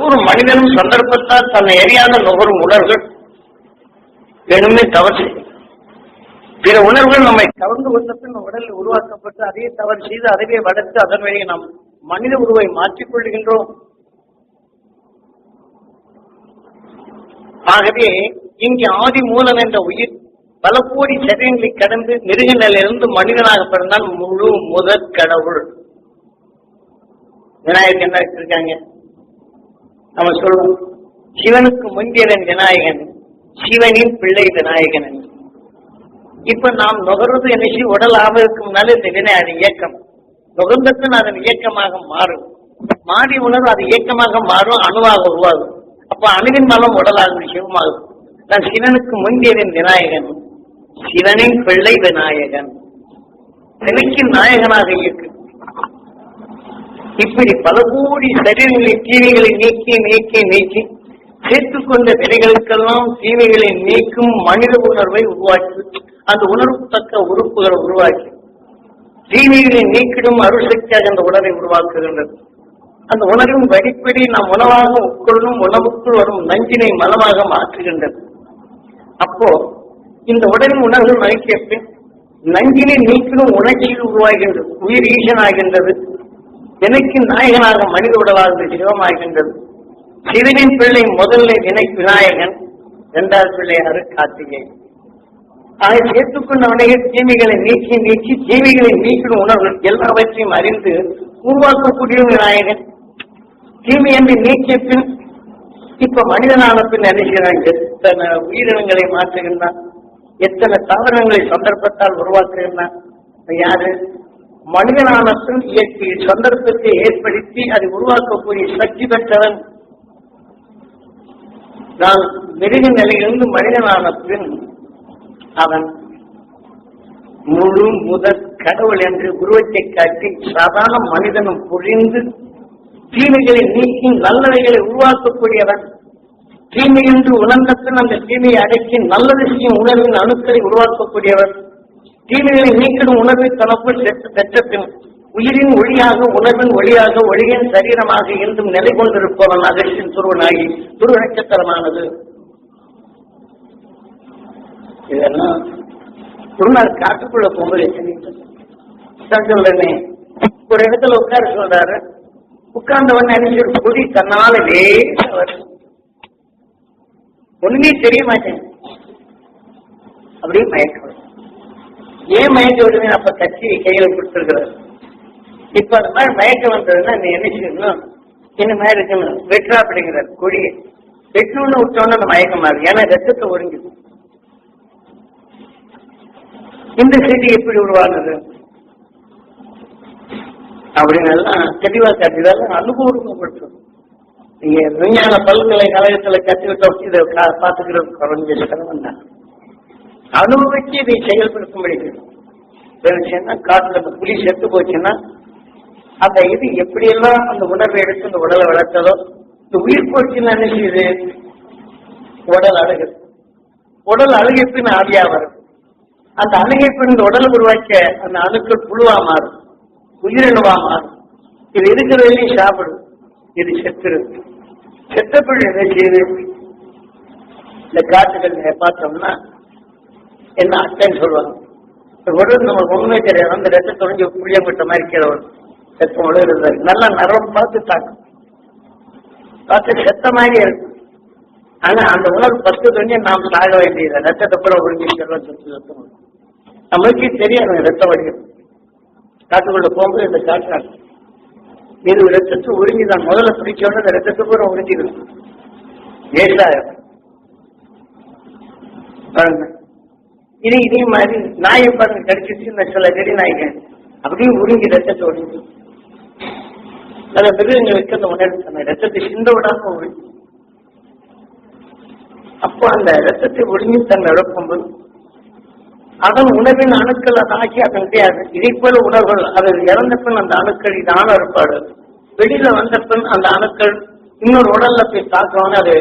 ஒரு மனிதனும் சந்தர்ப்பத்தால் தன்னை அறியாத நுகரும் உணர்வுகள் வேணுமே தவறு செய்யும். பிற உணர்வுகள் நம்மை கலந்து கொண்ட பின் உடலில் உருவாக்கப்பட்டு அதே தவறு செய்து அதையே வளர்த்து அதன் வழியை நாம் மனித உருவை மாற்றிக் கொள்கின்றோம். ஆகவே இங்கே ஆதி மூலம் என்ற உயிர் பல கோடி சரீரங்களை கடந்து மிருக நிலையிலிருந்து மனிதனாக பிறந்தால் முழு முதற் கடவுள். விநாயகர் என்ன இருக்காங்க நம்ம சொல்லுவோம், சிவனுக்கு முந்தியவன் விநாயகன், சிவனின் பிள்ளை விநாயகன். இப்ப நாம் நுகர்வது என்ன உடல் ஆவதற்கு இந்த வினை இயக்கம் நுகர்ந்தப்பின் அதன் இயக்கமாக மாறும். மாறி உணர்வு அது இயக்கமாக மாறும், அணுவாக உருவாகும். அப்ப அணுவின் மலம் உடலாகும், சிவமாகும். நான் சிவனுக்கு முந்தியவன் விநாயகன், சிவனின் பிள்ளை விநாயகன், எனக்கு நாயகனாக இயக்கு. இப்படி பல கோடி சரீரங்களின் தீமைகளை நீக்கி நீக்கி நீக்கி சேர்த்துக் கொண்ட வினைகளுக்கெல்லாம் தீமைகளை நீக்கும் மனித உணர்வை உருவாக்கி அந்த உணர்வு தக்க உறுப்புகளை உருவாக்கி தீமைகளை நீக்கிடும் அருள் சக்தியாக அந்த உணர்வை உருவாக்குகின்றது. அந்த உணர்வின் வடிப்படி நாம் உணவாக உட்கொள்ளும் உணவுக்குள் வரும் நஞ்சினை மலமாக மாற்றுகின்றது. அப்போ இந்த உடலின் உணர்வு நோக்கிய பின் நஞ்சினை நீக்கிடும் உணர்ச்சியில் உருவாகின்றது. உயிர் ஈசனாகின்றது. எனக்கு நாயகனாக மனித உடலாக சிவமாகின்றது. சிவனின் பிள்ளை முதல்ல விநாயகன், இரண்டாவது பிள்ளை கார்த்திகை. ஆக சேர்த்துக்கொண்ட வணிகர் தீமைகளை நீக்கி நீக்கி தீமைகளை நீக்கிடும் உணர்வுகள் எல்லாவற்றையும் அறிந்து உருவாக்கக்கூடிய விநாயகன். தீமை என்று நீக்கிய பின் இப்ப மனிதனான பின் நினைக்கிறான், எத்தனை உயிரினங்களை மாற்றுகின்றான், எத்தனை தாவரங்களை சந்தர்ப்பத்தால் உருவாக்குகின்றான். யாரு? மனிதனான பின் இயற்கை சந்தர்ப்பத்தை ஏற்படுத்தி அதை உருவாக்கக்கூடிய சக்தி பெற்றவன். நான் மிருக நிலையிலிருந்து மனிதனான பின் அவன் முழு முதற் கடவுள் என்று உருவத்தை காட்டி சாதாரண மனிதனும் புரிந்து தீமைகளை நீக்கி நல்லவைகளை உருவாக்கக்கூடியவன். தீமை என்று உணர்ந்த பின் அந்த தீமையை அடக்கி நல்லது செய்யும் உணர்வின் அணுக்களை உருவாக்கக்கூடியவர். தீமைகளை நீக்கிடும் உணர்வை தனக்குள் பெற்ற பின் உயிரின் ஒளியாக உணர்வின் ஒளியாக ஒளியின் சரீரமாக என்றும் நிலை கொண்டிருப்பவன் அகற்றின் துருவனாகி துருவ நட்சத்திரமானது. இதெல்லாம் குருநாள் காட்டுக்குள்ள போகும்போது சொல்றேனே, ஒரு இடத்துல உட்கார சொல்றாரு. உட்கார்ந்தவன் நினைச்சு கொடி தன்னால ஒண்ணுமே தெரிய மாட்டேன், அப்படியே மயக்க. ஏன் மயக்க விடுவேன்? அப்ப கட்சி கையில கொடுத்துருக்கிறார். இப்ப அது மாதிரி மயக்கம் வந்ததுன்னா நீ என்ன செய்யணும், என்ன மாதிரி இருக்கணும், வெற்றா அப்படிங்கிறார். கொடியை வெட்டணும்னு விட்டோன்னு அந்த மயக்கம் மாறும். ஏன்னா ரத்தத்தை ஒருங்கிது. இந்த செய்தி எப்படி உருவானது அப்படின்னு எல்லாம் தெளிவா காட்டிதான் அனுபவப்படுத்தும். நீங்க விஞ்ஞான பல்கலைக்கழகத்துல கற்றுக்கிட்டோம், இதை பார்த்துக்கிறது குறைஞ்ச சிரமம் தான். அனுபவிச்சு இதை செயல்படுத்த முடியும். காட்டுல புலி செத்து போச்சுன்னா அந்த இது எப்படியெல்லாம் அந்த உணர்வை எடுத்து அந்த உடலை வளர்த்ததோ, இந்த உயிர் போச்சுன்னு என்ன செய்யுது, உடல் அழகு. உடல் அழுகைப்பின் ஆவியா வரும். அந்த அழுகைப்பின் இந்த உடல் உருவாக்க அந்த அணுக்கள் புழுவா மாறும், உயிரினவா மாறும். இது இருக்கிறதையும் சாப்பிடும். இது செத்துருது. செத்தப்படி என்ன செய்யுது, இந்த காட்டுகள் பார்த்தோம்னா என்ன அட்டைன்னு சொல்லுவாங்க. உடல் நம்ம ஒண்ணுமே தெரியாது. அந்த ரத்த தொடங்கி புளியங்கிட்ட மாதிரி கீழே வரும். செத்தம் உழகுறது நல்லா நரம் பார்த்து தாக்கும், பார்த்து செத்த மாதிரி இருக்கும். ஆனா அந்த உணர்வு 10 தொழில் நாம் சாக வேண்டியது. ரத்தத்தை கூட ஒழுங்கி ரத்தம் நம்மளுக்கே தெரியாது. ரத்தம் வடிக்கும் காட்டுக்குள்ள போகும்போது இந்த காட்டு இது ரத்தத்தை உறிஞ்சிதான் முதல்ல பிடிச்சோட அந்த ரத்தத்தை கூட உறிஞ்சிடும். பாருங்க, இதே மாதிரி நாயை பாருங்க கடிச்சிச்சு. இந்த சில வெடி நாய்கள் அப்படியே உறிஞ்சி ரத்தத்தை ஒழிஞ்சு சில மிருகங்களுக்கு அந்த உணர்வு ரத்தத்தை சிந்த விடாம ஒழிஞ்சு. அப்போ அந்த ரத்தத்தை ஒழிஞ்சு தன்னை இழக்கும்போது அதன் உணவின் அணுக்கள் அதை ஆக்கி அது கிடையாது. இதை போல உணர்வுகள் அது இறந்த பின் அந்த அணுக்கள் இது ஆன இருப்பாடு. வெளியில வந்த பின் அந்த அணுக்கள் இன்னொரு உடல்ல போய் தாக்கணும்னு அது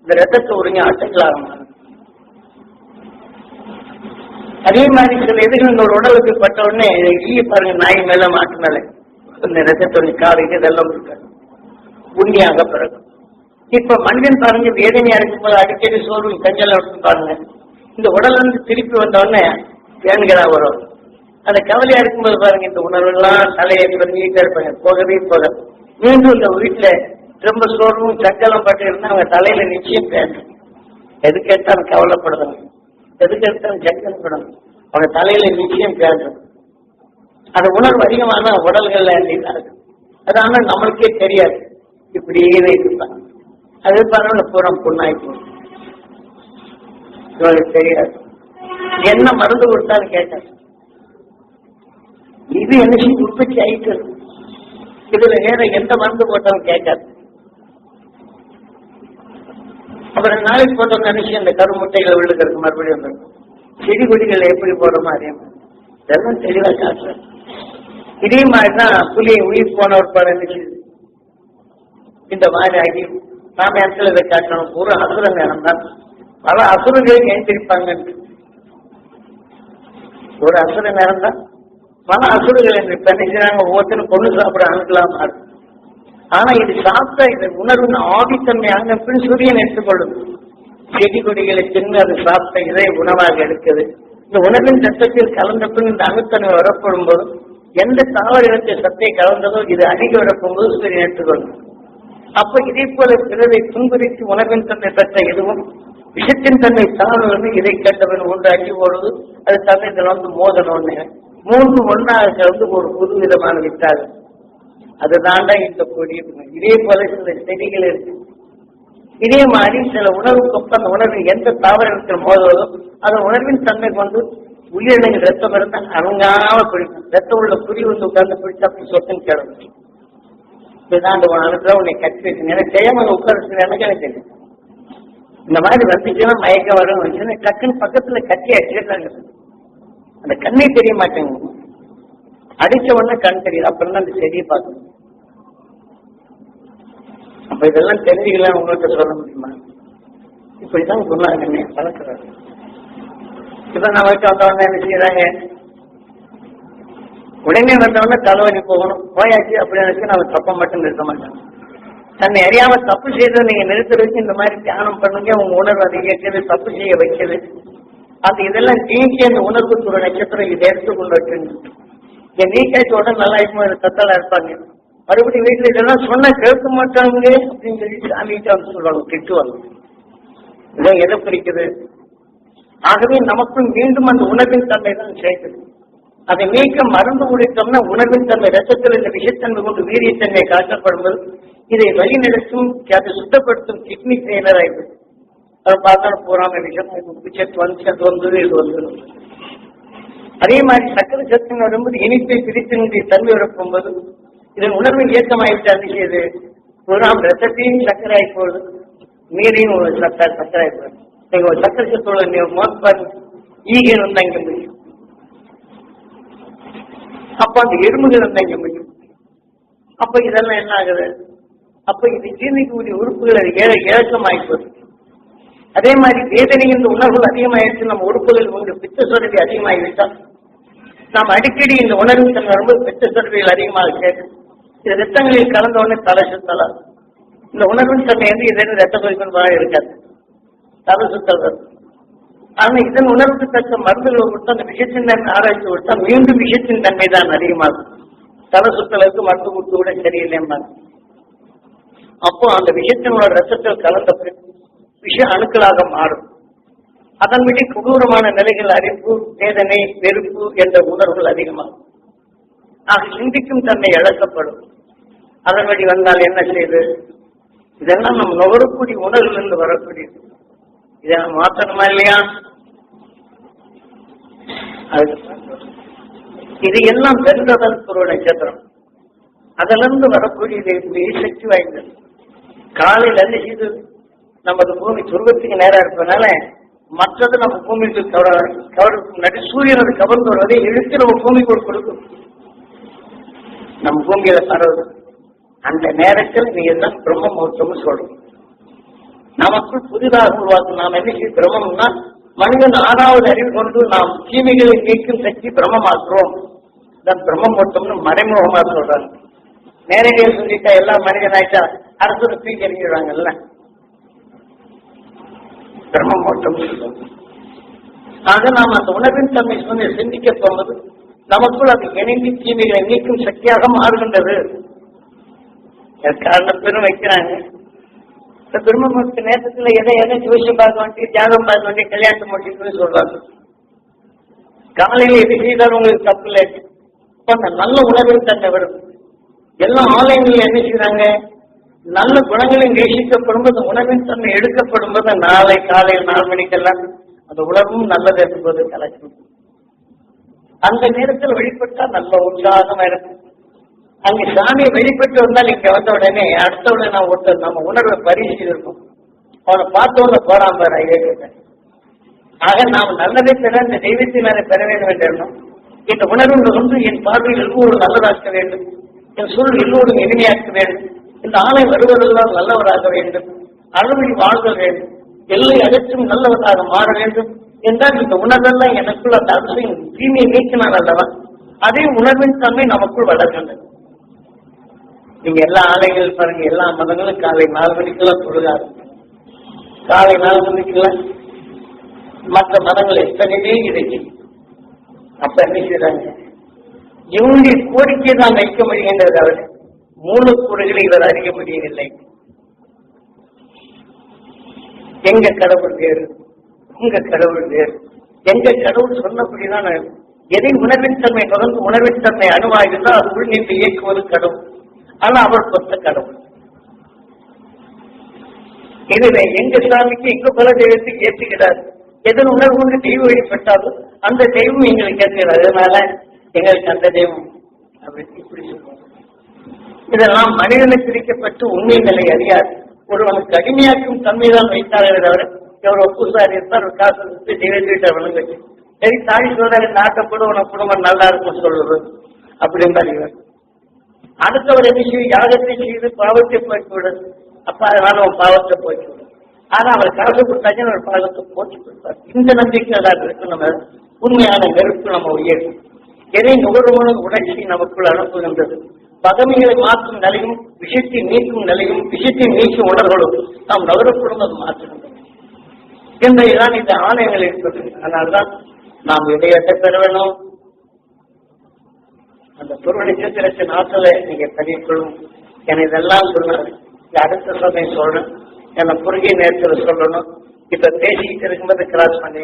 இந்த ரத்தத்தை ஒருங்கி அட்டைகளாக. அதே மாதிரி சில எதிர்கள் இந்த ஒரு உடலுக்கு பட்ட உடனே ஈய பாருங்க, நாய் மேல மாட்டு மேல இந்த ரத்தத்தொழி காலைக்கு இதெல்லாம் இருக்காது, உண்மையாக பிறகு இப்ப மனிதன் பாருங்க வேதனையா இருக்கும்போது அடிக்கடி சோர்வு கஞ்சல் எடுத்து பாருங்க, இந்த உடல் இருந்து திருப்பி வந்தோடனே வேணுகிறா வரும். அந்த கவலையா இருக்கும்போது பாருங்க இந்த உணர்வு எல்லாம் தலையை நீட்டா இருப்பாங்க, போகவே போக மீண்டும் இந்த வீட்டுல ரொம்ப சோர்வும் சக்கலம் பட்டு இருந்தா அவங்க தலையில நிச்சயம் பேசணும். எது கேட்டாலும் கவலைப்படணும், எது கேட்டாலும் சக்கலப்படணும், அவங்க தலையில நிச்சயம் பேசணும். அந்த உணர்வு அதிகமான உடல்கள்ல இருக்கு. அது ஆனா நம்மளுக்கே தெரியாது, இப்படியே இருப்பாங்க. அது பரவாயில்ல பூரம் புண்ணாய்க்கு இவங்களுக்கு தெரியாது. என்ன மருந்து கொடுத்தாலும் கேட்டாரு, இது என்ன உற்பத்தி ஆயிட்டு இதுல வேற எந்த மருந்து போட்டாலும் கேட்காது. அப்புறம் நாளைக்கு போட்டோம் நினைச்சு அந்த கருமுட்டைகளை விழுக்கிறது மறுபடியும் வந்துடும். செடி கொடிகள் எப்படி போடுறோமோ அதே மாதிரி இதெல்லாம் தெளிவா காட்டுறேன். இதே மாதிரிதான் புலியை உயிர் போன ஒரு படம் நினைச்சு இந்த மாதிரி ஆகி நாம இடத்துல இதை காட்டணும். பூரா அசுர நேரம் தான், பல அசுரங்களுக்கு எழுந்திருப்பாங்க. ஒரு அசுர நேரம் தான் பல அசுரர்கள் நினைக்கிறாங்க, ஒவ்வொருத்தரும் பொண்ணு சாப்பிட அனுப்பலாம். ஆனா இது சாப்பிட்டா இது உணர்வு ஆதித்தன்மை அங்க பின் சூரியன் எடுத்துக்கொள்ளும். செடி கொடிகளை தின்னு அது சாப்பிட்ட இதை உணவாக எடுக்குது. இந்த உணவின் சட்டத்தில் கலந்த பின் இந்த அணுத்தன்மை வரப்படும் போது எந்த தாவர இடத்தை சத்தை கலந்ததோ இது அதிக வரப்போது சூரியன் எடுத்துக்கொள்ளும். அப்ப இதே போல பிறரை துன்புரித்து உணவின் தன்மை பெற்ற எதுவும் விஷத்தின் தன்மை தாழ்வு இதை கேட்டவன் ஒன்று அடி ஓடுவது, அது தன்னை வந்து மோதணும். மூன்று ஒன்றாக கலந்து ஒரு புது விதமான விட்டார்கள். அதுதாண்டா இந்த கொடி. இதே போல சில செடிகள் இருக்கு. இதே மாதிரி சில உணவுக்கு அந்த உணர்வு எந்த தாவரத்தில் மோதுவதோ அந்த உணர்வின் தன்மை கொண்டு உயிரினங்கள் ரத்தம் இருந்தால் அணுங்காம பிடிக்கும். ரத்தம் உள்ள குறி வந்து உட்கார்ந்து பிடிச்சா அப்படி சொத்துன்னு கிடக்கும். இதுதான் அனுப்புல உன்னை கட்டி வச்சு எனக்கு செய்யாம உட்கார்ந்து எனக்கு தெரியும். இந்த மாதிரி வந்துச்சுன்னா மயக்க வரும் வந்துச்சுன்னா டக்குன்னு பக்கத்துல கட்டி அடிச்சுட்டாங்க. அந்த கண்ணே தெரிய மாட்டேங்க, அடிச்ச உடனே கண் தெரியுது. அப்புறம் அந்த செடியை பார்க்கணும். அப்ப இதெல்லாம் தெரிஞ்சுக்கலாம் உங்களுக்கு சொல்ல முடியுமா? இப்படிதான் சொன்னாங்க பழக்கிறாங்க. இப்ப நம்ம வந்தவொடனே என்ன செய்யறாங்க, உடனே வந்தவொடனே தலைவலி போகணும் போயாச்சு அப்படின்னு நினைச்சு நம்ம தப்ப மட்டும் நிறுத்த மாட்டாங்க. தன்னை அறியாம தப்பு செய்யறதை நீங்க நிறுத்த வச்சு இந்த மாதிரி தியானம் பண்ணுங்க. உங்க உணர்வு அதிகரிக்கிறது, தப்பு செய்ய வைக்கிறது. அது இதெல்லாம் நீக்கி அந்த உணர்வுக்கு ஒரு நட்சத்திரம் இதை எடுத்துக்கொண்டு வச்சுங்க. இங்க நீக்காச்சு உடனே நல்லா இருக்கும், தத்தால இருப்பாங்க. மறுபடியும் வீட்டுல இதெல்லாம் சொன்னா கேட்க மாட்டாங்க அப்படின்னு சொல்லிட்டு சாமிகிட்ட வந்து சொல்லுவாங்க, திட்டுவாங்க. இதை எதை பிடிக்குது? ஆகவே நமக்கும் மீண்டும் அந்த உணர்வின் தன்மை தான் சேர்க்குது. அதை நீக்க மருந்து உடைத்தோம்னா உணர்வின் தன்மை ரத்தத்தில் இந்த விஷத்தன்மை கொண்டு வீரியத்தன்மை காட்டப்படும்போது இதை வழிநடத்தும், அதை சுத்தப்படுத்தும் கிட்னி ஃபெயிலர் ஆயிடுது. அதை பார்த்தாலும் போறாம விஷம் சத்து வந்து அது வந்தது இது வந்துடும். அதே மாதிரி சக்கரை சத்துன்னு வரும்போது இனிப்பை பிரித்து தன்மை வரப்போகும்போது இதன் உணர்வின் ஏற்றமாயிட்டு அது செய்யுது. ஒரு ரத்தத்தையும் சக்கரை ஆகி போகுது, நீரையும் ஒரு சக்கரை ஆகி போகுது. நீங்க ஒரு சக்கரை சத்தோட மோசப்பாடு ஈகன் வந்தா இங்க முடியும். அப்ப அந்த எறும்புகள் வந்தா இங்க முடியும். அப்ப இதெல்லாம் என்ன ஆகுது? அப்ப இது ஜீர்ணிக்கக்கூடிய உறுப்புகள் இழக்கமாயிப்போது. அதே மாதிரி வேதனை இந்த உணர்வுகள் அதிகமாயிடுச்சு. நம்ம உறுப்புகள் உண்டு பித்த சுரப்பி அதிகமாகிவிட்டால் நாம் அடிக்கடி இந்த உணர்வு தன்மை வரும்போது பித்த சுரப்பிகள் அதிகமாக கேட்கும். இது ரத்தங்களில் கலந்த உடனே தலை சுத்தலாம். இந்த உணர்வின் தன்மை வந்து இதற்கு ரத்த கொதிப்பு இருக்காது, தலை சுத்தல் வரும். ஆனா இதன் உணர்வுக்கு தக்க மருந்துகளை கொடுத்தா அந்த விஷயத்தின் தன்மை ஆராய்ச்சி கொடுத்தா மீண்டும் விஷயத்தின் தன்மை தான் அதிகமாகும். தலை சுத்தலுக்கு மருந்து கொடுத்து கூட சரியில்லைம்பாங்க. அப்போ அந்த விஷயத்தினோட ரத்தத்தில் கலந்த விஷ அணுக்களாக மாறும். அதன்படி கொடூரமான நிலைகள், அறிவு, வேதனை, வெறுப்பு என்ற உணர்வுகள் அதிகமாகும். ஆக சிந்திக்கும் தன்மை இழக்கப்படும். அதன்படி வந்தால் என்ன செய்யுது? இதெல்லாம் நம்ம நுகரக்கூடிய உணர்விலிருந்து வரக்கூடியது. இதை நம்ம மாற்றணுமா இல்லையா? இது எல்லாம் வென்றதன் ஒரு நட்சத்திரம். அதிலிருந்து வரக்கூடியது சக்தி வாய்ந்தது. காலையில் என்ன செய்து நமது பூமி துருவத்துக்கு நேரம் இருப்பதனால மற்றது நம்ம பூமிக்கு கவர்க்கு சூரியனோட கவர்ந்து வருவதை இழுத்து நம்ம பூமிக்கு கொடுக்கும். நம்ம பூமியில பரவுது. அந்த நேரத்தில் நீ எல்லாம் பிரம்ம முகூர்த்தம் சொல்றோம். நமக்குள் புதிதாக உருவாக்கும். நாம் என்ன செய்ய பிரம்மம்னா மனிதன் 6வது அறிவு கொண்டு நாம் தீமைகளை நீக்கும் சக்தி பிரம்மமாக்குறோம். பிரம்ம முகூர்த்தம்னு மறைமுகமா சொல்றாங்க. நேரடியாக சொல்லிட்டா எல்லாம் மனிதன் ஆயிட்டா அரசு தூக்கி எறிஞ்சிடுவாங்கல்ல. பிரம்மமோட்டம் சொல்லுவோம். ஆக நாம் அந்த உணர்வின் தன்மை சொன்ன சிந்திக்க போவது நமக்குள் அது இணைந்து தீமைகளை நீக்கும் சக்தியாக மாறுகின்றது. காரணம் பெரும் வைக்கிறாங்க. இந்த பிரம்மமுகூர்த்த நேரத்துல எதை ஜோசியம் பார்க்க வேண்டிய, தியாகம் பார்க்க வேண்டிய, கல்யாணத்தை முடிச்சுன்னு சொல்றாங்க. காலையில எது செய்தாலும் உங்களுக்கு தப்பு இல்லை. அந்த நல்ல உணர்வின் தன்மை வரும். எல்லா ஆலயங்களும் என்ன செய்யறாங்க, நல்ல குணங்களில் நேசிக்கப்படும் போது உணவின் தன்மை எடுக்கப்படும் போது நாளை காலையில் 4 மணிக்கெல்லாம் அந்த உணர்வும் நல்லது என்பது கலக்கும். அந்த நேரத்தில் வழிபட்டால் நல்ல உற்சாகமா இருக்கும். அங்க சாமியை வெளிப்பட்டு வந்தால் இங்க வந்த உடனே அடுத்த உடனே நம்ம உணர்வை பரிசீலிருக்கும். அவனை பார்த்தோன்னு போறான் பாரு ஐயா. ஆக நாம் நல்லதை பெற இந்த தெய்வத்தினாலே பெற வேண்டும் என்ற எண்ணம். இந்த உணர்வு வந்து என் பார்வையில் எல்லோரும் நல்லதாக்க வேண்டும், என் சொல் எல்லோரும் இனிமையாக்க வேண்டும், இந்த ஆணை வருவதெல்லாம் நல்லவராக வேண்டும், அறுவடை வாழ்தல் வேண்டும், எல்லை அகற்றும் நல்லவராக மாற வேண்டும் என்றால் இந்த உணர்வெல்லாம் எனக்குள் அந்த அரசின் தீமையை நீக்கினால் அல்லவா அதே உணர்வின் தன்மை நமக்குள் வளர்க்கின்றது. நீங்க எல்லா ஆலைகள் பாருங்க, எல்லா மதங்களும் காலை 4 மணிக்கெல்லாம் தொழுகாது. காலை 4 மணிக்கெல்லாம் மற்ற மதங்கள் எத்தனையே இருக்கு. அப்ப என்ன செய்யறாங்க, இவங்களுடைய கோரிக்கையை தான் வைக்க முடிகின்றது. அவர் மூலக்கூறுகளை இவர் அறிய முடியவில்லை. எங்க கடவுள் வேறு, உங்க கடவுள் வேறு. எங்க கடவுள் சொன்னபடிதான் எதை உணர்வின் தன்மை தொடர்ந்து உணர்வின் தன்மை அணுவாயிருந்தால் அது உள் நின்று இயக்குவது கடவுள். ஆனா அவர் பொறுத்த கடவுள் இதுல எங்க சாமிக்கு எங்க பல தெய்வத்துக்கு ஏற்றுகிறார். எதன் உணர்வு கொண்டு தெய்வம் வழிபட்டாலும் அந்த தெய்வம் எங்களுக்கு ஏற்றுகிறார். அதனால எங்களுக்கு அந்த தெய்வம் அப்படின்னு இப்படி சொல்லுவோம். இதெல்லாம் மனிதனுக்கு பிரிக்கப்பட்டு உண்மை நிலை அறியாது. ஒருவனுக்கு அடிமையாக்கும் தன்மைதான் வைத்தார்கள் தவிர எவ்வளவு பூசாரி இருப்பார், ஒரு காசு கொடுத்து தெய்வத்தை வழங்க வச்சு சரி தாடி சொல்றாரு நாட்டப்படும் உனக்கு குடும்பம் நல்லா இருக்கும் சொல்லுவது அப்படின்றார் இவர். அடுத்தவர் என்ன செய்யும், யாகத்தை செய்து பாவத்தை போய்விடுது. அப்ப அதனால அவன் பாவத்தை போய்விடும். ஆனா அவர் காசு கொடுத்தாச்சும் அவர் பாவத்தை போச்சு கொடுப்பார். இந்த நம்பிக்கை தான் இருக்கு. நம்ம உண்மையான நெருப்பு நம்ம உயரும். எதை நுகர்வோன உணர்ச்சி நமக்குள் அனுப்புகின்றது. பதவிகளை மாற்றும் நிலையும் விஷயத்தை நீக்கும் நிலையும் விஷயத்தை நீக்கும் உணர்வுகளும் நாம் நுகரப்படுவது மாற்றுகின்றோம் என்பதுதான் இந்த ஆணையங்கள் இருக்கிறது. அதனால்தான் நாம் இடையத்தை பெற வேணும். அந்த பொருள் நட்சத்திரத்தின் ஆற்றலை நீங்க பதிக்கொள்ளும் என இதெல்லாம் சொன்னார். அடுத்த சமயம் சொல்றேன், என்ன குறுகிய நேரத்தில் சொல்லணும். இப்ப பேசிக்கிட்டு இருக்கும்போது கிராஸ் பண்ணி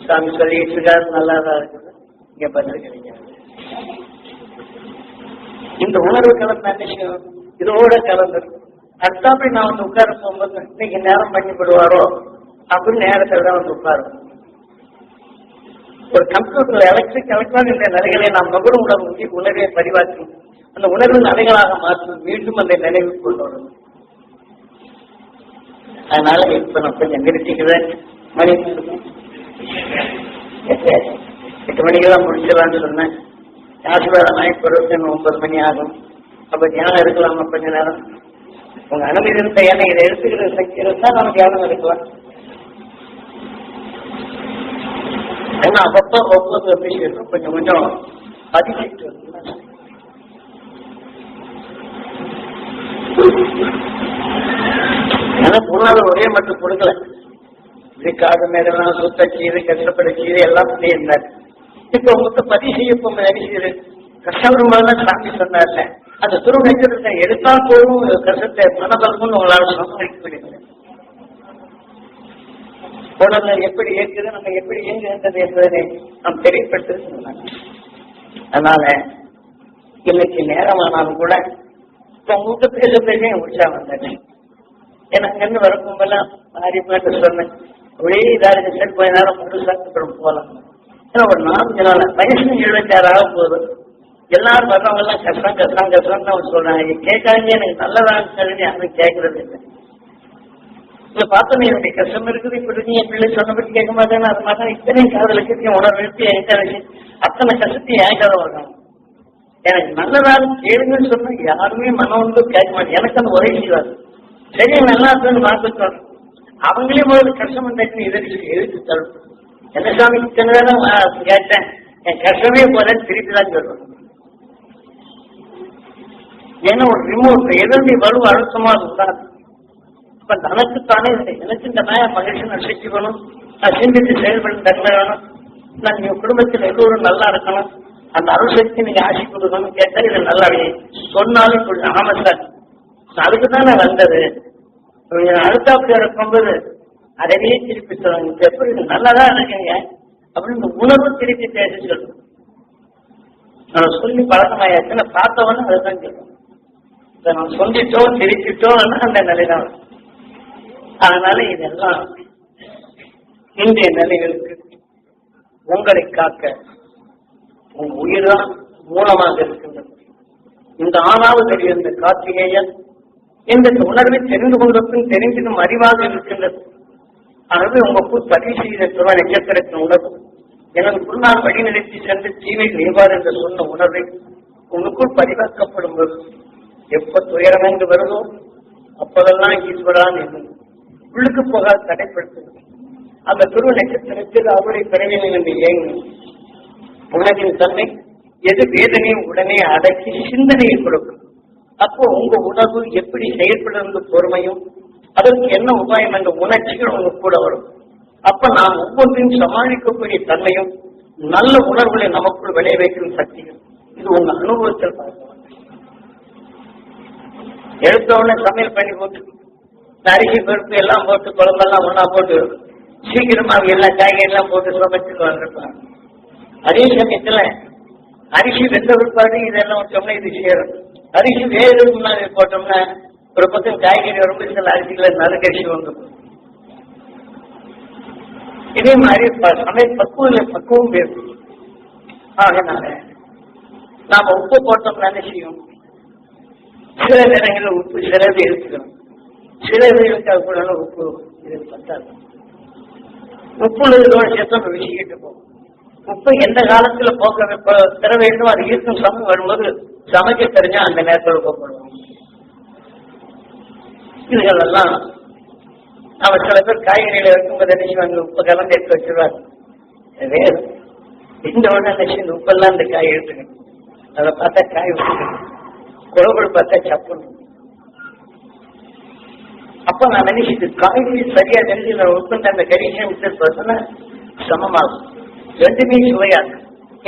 சாமி சொல்லிட்டு இருக்காரு, நல்லாதான் இருக்குது. இங்க பண்ணிருக்கிறீங்க. இந்த உணர்வு கலந்து நினைக்கணும், இதோட கலந்து அடுத்தாப்படி நான் வந்து உட்கார போகும்போது இன்னைக்கு நேரம் பண்ணிவிடுவாரோ அப்படின்னு நேரத்தில் தான் வந்து உட்காரும். ஒரு கம்ப்யூட்டர் எலக்ட்ரானிக் இந்த நிலைகளை நாம் நுகரும் உணர்வை பதிவாக்கும். அந்த உணர்வின் அலைகளாக மாற்றும். மீண்டும் அந்த நினைவு கொண்டு வரும். அதனால இப்ப நான் கொஞ்சம் நிறுத்திக்கிறேன். மணி 8 மணிக்கெல்லாம் முடிச்சிடலான்னு சொன்னேன். ஆசீர்வாதம் ஆகி 9 மணி ஆகும். அப்ப தியானம் எடுக்கலாமா கொஞ்ச நேரம்? உங்க அனுமதி இருந்த ஏன்னா இதை எடுத்துக்கிற சக்தி இருந்தா நம்ம தியானம் எடுக்கலாம். ஏன்னா அப்பப்போ ஒவ்வொரு விஷயம் கொஞ்சம் கொஞ்சம் அதிகிட்டு ஏன்னா பொருளாதார ஒரே மட்டும் கொடுக்கல. இதுக்காக மேலாம் சுத்த செய்து கஷ்டப்பட செய்து எல்லாம் இருந்தார். இப்ப உங்களுக்கு பதிவு செய்ய போகும்போது அறிஞர் கஷ்டப்படும் சாமி சொன்னார்ல, அந்த துரு நட்சத்திரத்தை எடுத்தால் போதும் கஷ்டத்தை மனபலமும் உங்களால சமாளிக்க முடியல. உடல்ல எப்படி இயக்குது, நம்ம எப்படி இயங்குகின்றது என்பதனை நாம் தெரியப்பட்டு சொன்னாங்க. அதனால இன்னைக்கு நேரமானாலும் கூட இப்ப உங்களுக்கு பேசுறதுக்கே உற்சாகம் வந்தேன். எனக்கு வரக்கும்போதெல்லாம் ஆரியப்பாட்டு சொன்னேன், ஒரே இதாக சரி கொஞ்ச நேரம் முழுசாக்கப்படும் போகலாம். ஏன்னா ஒரு 4 நாள் வயசு 76 ஆக போகுது. எல்லாரும் வர்றவங்க எல்லாம் கஷ்டம் கஷ்டம் கஷ்டம் தான் சொல்றாங்க. கேட்காங்க எனக்கு நல்லதான்னு சொல்லி யாரும் கேட்கறது இல்லை. இதை பார்த்தோன்னு என்னுடைய கஷ்டம் இருக்குது, இப்படி இருக்கு, என் பிள்ளை சொன்னபடி கேட்க மாட்டேன்னு அது மாதிரி இத்தனையும் காதலுக்கு உணர்வு எடுத்து என்கரேஜ் அத்தனை கஷ்டத்தையும் என்கிட்ட வர்றாங்க. எனக்கு நல்லதாக கேளுங்கன்னு சொன்னா யாருமே மனம் வந்து கேட்க மாட்டேன். எனக்கு அந்த ஒரே செய்வார் சரி நல்லா இருக்குன்னு மாற்றம். அவங்களே முதல்ல கஷ்டம் பண்ணி எதிர்த்து தரும். என்ன சாமி இத்தனை நேரம் கேட்டேன், என் கஷ்டமே போறேன்னு திருப்பி தான் சொல்றேன். ஏன்னா ஒரு ரிமோட் எதனுடைய வலு அழுத்தமா இருந்தா இப்ப தனக்குத்தானே எனக்கு இந்த மகிழ்ச்சி நான் செஞ்சுக்கணும், நான் சிந்தித்து செயல்படும் தன்மை வேணும், நான் என் குடும்பத்தில் எல்லோரும் நல்லா இருக்கணும், அந்த அருசக்தி நீங்க ஆசி கொடுக்கணும்னு கேட்டா இது நல்லா சொன்னாலும் சொல்லுங்க. ஆமா சார், அதுக்குதானே வந்தது. அடுத்தாப்புல இருக்கும்போது அதையே திருப்பி சொல்லுங்க, எப்படி நல்லாதான் இருக்குங்க அப்படின்னு உணர்வு திருப்பி பேச சொல்லணும். நான் சொல்லி பழக்கமாயாச்சு, நான் பார்த்தவொன்னு அதுதான் சொல்லுவேன். நான் சொல்லிட்டோம் திருப்பிட்டோம்னா அந்த நிலைதான். அதனால இதெல்லாம் இன்றைய நிலைகளுக்கு உங்களை காக்க உங்க உயிர்தான் மூலமாக இருக்கின்றது. இந்த ஆணாவது இருந்த கார்த்திகேயன் இந்த உணர்வை தெரிந்து கொண்டதும் தெரிந்திடும் அறிவாக இருக்கின்றது. ஆகவே உங்களுக்குள் பதிவு செய்த துணை நட்சத்திரத்தின் உணர்வு எனக்குள் நான் வழிநிறுத்தி சென்று தீமை நீவார் என்று சொன்ன உணர்வை உங்களுக்குள் பதிவாக்கப்படும் போது எப்ப துயரம் என்று வருதோ அப்போதெல்லாம் ஈஸ்வரான் என்று உள்ளுக்கு போக தடைப்படுத்தும். அந்த துருவ நட்சத்திரத்தில் அவருடைய பிறவியில் என்று இயங்கும் உணவின் தன்மை எது வேதனையும் உடனே அடக்கி சிந்தனையை கொடுக்கும். அப்போ உங்க உணர்வு எப்படி செயல்படுறது பொறுமையும் அதற்கு என்ன உபாயம் என்ற உணர்ச்சிகள் உங்க கூட வரும். அப்ப நாம் ஒவ்வொன்றையும் சமாளிக்கக்கூடிய தன்மையும் நல்ல உணர்வுகளை நமக்குள் விளைய வைக்கும் சக்தியும் இது உங்க அனுபவத்தில் பார்க்கலாம். எடுத்தவுடனே சமையல் பண்ணி போட்டு அரிசி பருப்பு எல்லாம் போட்டு குழம்பெல்லாம் ஒன்னா போட்டு சீக்கிரமா எல்லா காய்கறி எல்லாம் போட்டு சமைச்சுட்டு வந்துருப்பாங்க. அதே சமயத்துல அரிசி வெந்த பிற்பாடு இதெல்லாம் வச்சோம்னா இது சேரும். அரிசி வேறு முன்னாடி போட்டோம்னா ஒரு பக்கம் காய்கறி வரும்போது சில அரிசிகளை நறுக்கரிசி வந்துடும். இதே மாதிரி சமையல் பக்குவம் வேறு. அதனால நாம உப்பு போட்டோம்னா என்ன செய்யும், சில நேரங்களில் உப்பு சிலது எடுத்துக்கணும், சில இதுக்காக கூட உப்பு இது பத்தாது. உப்பு சேர்த்து வீசிக்கிட்டு போகும். உப்பு எந்த காலத்துல போக்க பெற வேண்டும் அது ஈர்க்கும் சமம் வரும்போது சமைக்க தெரிஞ்சா அந்த நேரத்தில் உப்பப்படுவோம். இதுகளெல்லாம் நம்ம சில பேர் காய்கறிகளை இருக்கும்போது நினைச்சு உப்பு கலந்து எடுத்து வச்சிருவாங்க. வேறு இந்த உடனே நினைச்சு உப்பெல்லாம் இந்த காய் எடுத்துக்கணும். அதை பார்த்தா காய் விட்டுக்கணும், குழம்பு பார்த்தா சப்புணும். அப்ப நான் நினைச்சிட்டு காய்கறி சரியா தெரிஞ்சு நான் உட்கொண்ட அந்த கரிசம் விட்டு பார்த்தோன்னா சமமாகும், ரெண்டுமே சுவையாது.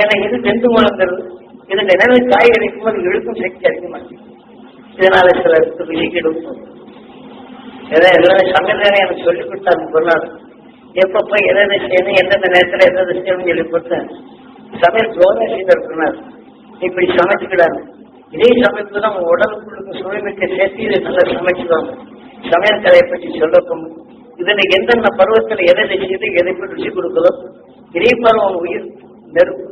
ஏன்னா இது வெந்து முழங்கிறது, இது நினைவு காய்கறி போது இழுக்கும் சக்தி அதிகமாச்சு. இதனால சில விசிக்கிடும் எல்லாம் சமையல் எனக்கு சொல்லிக் கொடுத்தாங்க பொருளாதார எப்பப்ப எதை செய்யணும் எந்தெந்த நேரத்துல எதை செய்யணும்னு சொல்லி கொடுத்தேன். சமையல் ஜோதனை செய்திருக்கிறார், இப்படி சமைச்சுக்கிறாங்க. இதே சமைப்பு தான் உங்க உடலுக்குள்ளுக்கு சுவைமிக்க சேர்த்து இதை நல்லா சமைச்சுவாங்க. சமையல் கலையை பற்றி சொல்லக்கும் இதுல எந்தெந்த பருவத்துல எதை செய்து எதை ருசி கொடுக்கலோ இதே பருவம் உங்க உயிர் நெருப்பு.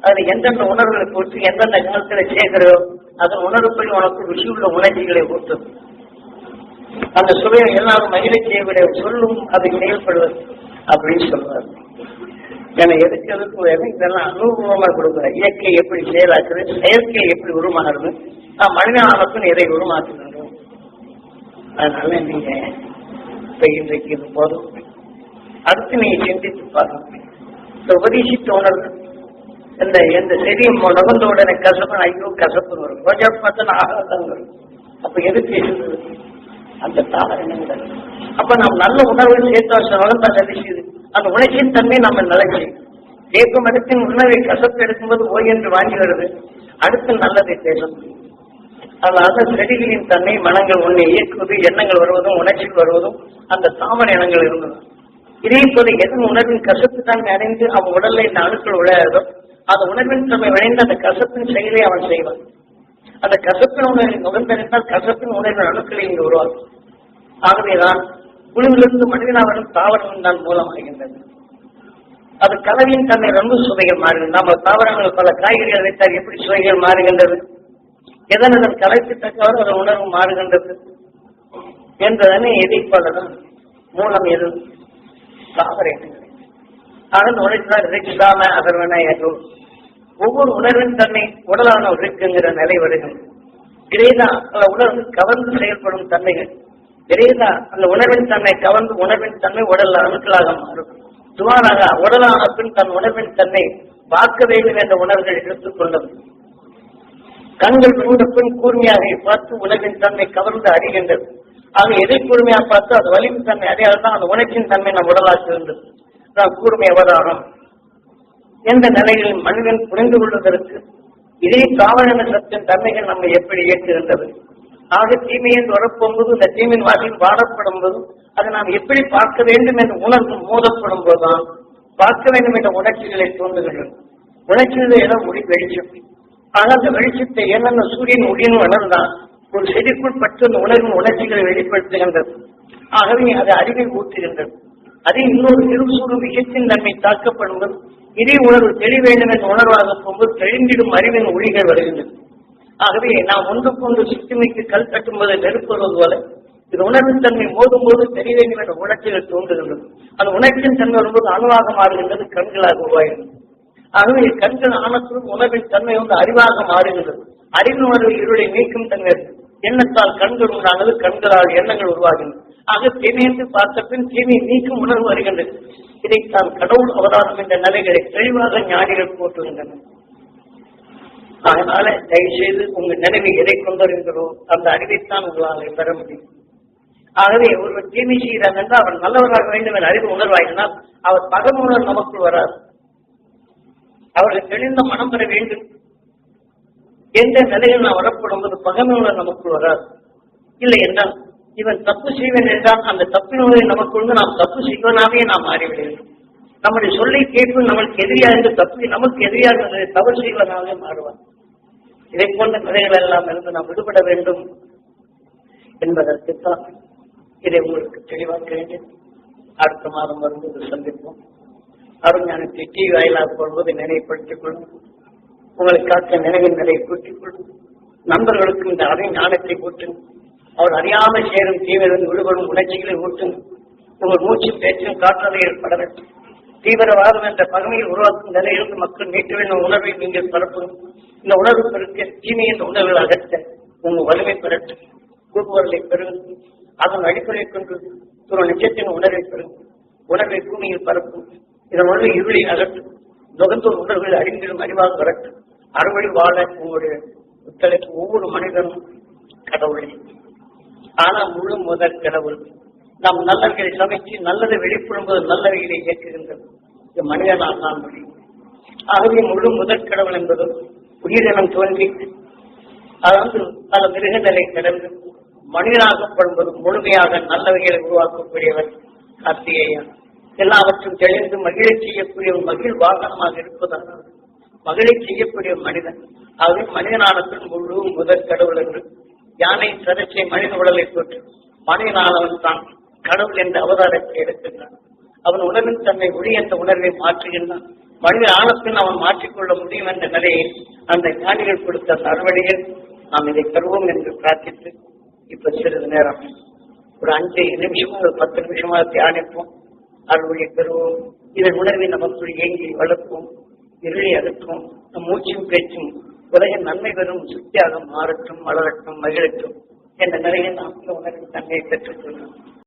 அதுல எந்தெந்த உணர்வுகளை போட்டு எந்தெந்த காலத்துல சேர்க்கிறதோ அதன் உணர்வுப்படி உனக்கு ருசி உள்ள உணர்ச்சிகளை ஊட்டும். அந்த சுவையை எல்லாரும் மகிழ்ச்சியை விட சொல்லும் அதை செயல்படுவது அப்படின்னு சொல்றாரு. ஏன்னா எதுக்கு இதெல்லாம் அனுபவமா கொடுக்குற இயற்கை எப்படி செயலாக்குறது, செயற்கை எப்படி உருமாறுது, மனித ஆபத்துன்னு எதை உருமாற்றுகின்றோம். அதனால நீங்க இப்ப இன்றைக்கு இது போதும். அடுத்து நீங்க சிந்தித்து பாருங்க. இந்த உபதேசித்த உணர்வு இந்த செடியை நுகர்ந்த உடனே கசப்பு, ஐயோ கசப்பு வரும். ரோஜா பார்த்தா ஆகாதான் வரும். அப்ப எது பேசுறது அந்த தாவரங்கள். அப்ப நாம் நல்ல உணர்வு சேர்த்து வளர்ந்தா நினைச்சது அந்த உணர்ச்சியின் தன்மை நம்ம நிலைச்சி கேட்கும் இடத்தின் உணவை கசப்பு எடுக்கும்போது ஓய் என்று வாங்கி வருது. அடுத்து நல்லதை பேச முடியும். அதனால செடிகளின் தன்மை மனங்கள் ஒன்றை இயக்குவது, எண்ணங்கள் வருவதும் உணர்ச்சிகள் வருவதும் அந்த தாமரை எண்ணங்கள் இருந்தது. இதே போல எதன் உணர்வின் கசப்பு தன்மை அடைந்து அவன் உடல்ல இந்த அணுக்கள் விளையாதோ அந்த உணர்வின் தன்மை விளைந்து அந்த கசப்பின் செயலை அவன் செய்வான். அந்த கசப்பின் உணர்வை நுகர்ந்தறிந்தால் கசப்பின் உணர்வின் அணுக்களை இங்கு உருவாகும். ஆகவேதான் புழுவிலிருந்து மனிதனாவரும் தாவரங்கள் தான் மூலமாகின்றது. அது கலவையின் தன்மை ரொம்ப சுவைகள் மாறுகிறது. நம்ம தாவரங்கள் பல காய்கறிகள் வைத்தால் எப்படி சுவைகள் மாறுகின்றது, எதன் அதன் கலைக்கு தக்கவாறு அதன் உணர்வு மாறுகின்றது என்பதனை எதிர்ப்பாளதான் மூலம் எது தாவர எண்ணங்கள். ஆனால் உழைத்தால் ரிக்ஷாம அகர்வன ஏற்றும் ஒவ்வொரு உணர்வின் தன்மை உடலான இருக்குங்கிற நிலை வருகிறது. இதேதான் அந்த உணர்வு கவர்ந்து செயல்படும் தன்மைகள். இதேதான் அந்த உணர்வின் தன்மை கவர்ந்து உணர்வின் தன்மை உடல் அணுக்களாக மாறும். துவாராக உடலான பின் தன் உணர்வின் தன்மை பார்க்க வேண்டும் என்ற உணர்வுகள் எடுத்துக்கொண்டது. கண்கள் மூட பின் கூர்மையாக பார்த்து உணர்வின் தன்மை கவர்ந்து அறிகின்றது. ஆக எதை கூர்மையா பார்த்து அது வலிமை தன்மை அடையாளம் தான் அந்த உணர்ச்சியின் தன்மை நம் உடலாக இருந்தது. கூர்மை அவதாரம் என்ற நிலையில் மனிதன் புரிந்து கொள்வதற்கு இதே காவலன சத்தின் தன்மைகள் நம்மை எப்படி இயக்குகின்றது. ஆக தீமையின் வரப்போகும்போது இந்த தீமையின் வாசில் வாடப்படும் போது அதை நாம் எப்படி பார்க்க வேண்டும் என்று உணர்வு மோதப்படும் போதுதான் பார்க்க வேண்டும் என்ற உணர்ச்சிகளை தோன்றுகின்றன. உணர்ச்சிகளை என ஒளி வெளிச்சம். ஆனால் அந்த வெளிச்சத்தை என்னென்ன சூரியன் ஒளியின் உணர்ந்தான் ஒரு செடிக்குள் பற்று அந்த உணர்வின் உணர்ச்சிகளை வெளிப்படுத்துகின்றது. ஆகவே அது அறிவை ஊற்றுகின்றது. அதே இன்னொரு திருசூறு விஷயத்தின் நன்மை தாக்கப்படும்போது இதே உணர்வு தெளி வேண்டும் என்ற உணர்வாக போகும்போது தெளிந்திடும் அறிவின் ஒளிகள் வருகின்றது. ஆகவே நாம் ஒன்றுக்கொண்டு சித்துமைக்கு கல் கட்டும்போது நெருப்புவது போல இது உணர்வின் தன்மை மோதும் போது தெரிய வேண்டும் என்ற உணர்ச்சிகள் தோன்றுகின்றது. அந்த உணர்ச்சியின் தன்மை வரும்போது அணுவாக மாறுகின்றது, கண்களாக உருவாகின்றது. ஆகவே கண்கள் ஆனத்துடன் உணர்வின் தன்மை அறிவாக மாறுகின்றது. அறிவின் உணர்வு இருளை நீக்கும் தன்மை எண்ணத்தால் கண்கள் உண்டானது, கண்களால் எண்ணங்கள் உருவாகின்றன. ஆக தீமையென்று பார்த்த பின் தீமையை நீக்கும் உணர்வு வருகின்றது. இதைத்தான் கடவுள் அவதாரம் என்ற நிலைகளை தெளிவாக ஞானிகள் போட்டுகின்றனர். அதனால தயவுசெய்து உங்க நினைவை எதை கொண்டிருக்கிறோ அந்த அறிவைத்தான் உங்களால் பெற முடியும். ஆகவே ஒருவர் தீமை செய்கிறார் என்றால் அவர் நல்லவராக வேண்டும் என்ற அறிவு உணர்வாயினால் அவர் பகல் உணர்வு நமக்குள் வராது. அவர்கள் தெளிந்த மனம் பெற வேண்டும் என்ற நிலையில் நாம் வரப்படும் போது பகமை உணர்வு நமக்குள் வராது. இல்லை என்றால் இவன் தப்பு செய்வேன் என்றால் அந்த தப்பின் உணர்வை நமக்குள் நாம் தப்பு செய்வனாவே நாம் மாறிவிடுகிறோம். நம்முடைய சொல்லை கேட்பு நமக்கு எதிரியாக இருந்து தப்பு நமக்கு எதிரியாக தவறு செய்வனாவே மாறுவார். இதை போன்ற நிலைகள் எல்லாம் இருந்து நாம் விடுபட வேண்டும் என்பதற்குத்தான் இதை உங்களுக்கு தெளிவாக்க வேண்டும். அடுத்த மாதம் வரும்போது சந்திப்போம். அருஞானத்தை டிவி வாயிலாக போடும்போது நினைவுபடுத்திக் கொள்ளும். உங்களுக்காக நினைவின் நிலையை கூட்டிக் கொள்ளும். நண்பர்களுக்கும் இந்த அறிவு ஞானத்தை ஊட்டும். அவர் அறியாமல் சேரும் தீவிரம் விடுபடும் உணர்ச்சிகளை ஊட்டும். உங்கள் மூச்சு பேச்சும் காற்றலையில் படரட்டும். தீவிரவாதம் என்ற பகமையை உருவாக்கும் நிலையிலிருந்து மக்கள் மீட்க வேண்டும் உணர்வை நீங்கள் பரப்பும். இந்த உணர்வு பெருக்க தீமை என்ற உணர்வுகள் அகற்ற உங்கள் வலிமை பெறட்டும். கூறுவர்களை பெறும். அதன் அடிப்படையை கொண்டு ஒரு நிச்சயத்தின் உணர்வை பெறும். உணர்வை பூமியில் பரப்பும். இதன் உணர்வை இருளை அகற்றும். நுகர்ந்தோர் உணர்வுகளை அறிந்திடும் அறிவாக வரட்டும். அறுவடை வாழ உங்களுடைய ஒத்துழைப்பு ஒவ்வொரு மனிதனும் கடவுளை. ஆனால் முழு முதல் கடவுள் நாம் நல்லவர்களை சமைச்சு நல்லதை வெளிப்படும்போது நல்லவைகளை இயக்குகின்றது. இது மனிதனால் தான் முடியும். ஆகவே முழு முதற் கடவுள் என்பதும் உயிரினம் தோன்றி அதாவது பல மிருகங்களை கடந்து மனிதனாகப்படும்போது முழுமையாக நல்லவைகளை உருவாக்கக்கூடியவர் கார்த்திகேயன். எல்லாவற்றும் தெளிந்து மகிழை செய்யக்கூடிய மகிழ் வாகனமாக இருப்பதாக மகிழை செய்யக்கூடிய மனிதன். ஆகவே மனிதனானத்தின் முழு முதற் கடவுள் என்று யானை சரச்சை மனித உடலை போட்டு மனிதனானவன் தான் கடவுள் என்ற அவதாரத்தை எடுக்கின்றான். அவன் உணர்வின் தன்னை ஒளி என்ற உணர்வை மாற்றுகின்றான். மனித ஆழத்தின் அவன் மாற்றிக்கொள்ள முடியும் என்ற நிலையை அந்த ஞானிகள் கொடுத்த அறுவடையில் நாம் இதை பெறுவோம் என்று பிரார்த்தித்து இப்ப சிறிது நேரம் ஒரு 5 நிமிஷமா 10 நிமிஷமாக தியானிப்போம். அறுவடை பெறுவோம். இதன் உணர்வை நமக்குள் ஏங்கி வளர்ப்போம். இருளை அகற்றுவோம். நம் மூச்சும் பேச்சும் உலகின் நன்மை பெறும் சுத்தியாக மாறட்டும், வளரட்டும், மகிழட்டும் என்ற நிலையில் நாம் உணர்வின் தன்மையை பெற்றுக் கொள்வோம்.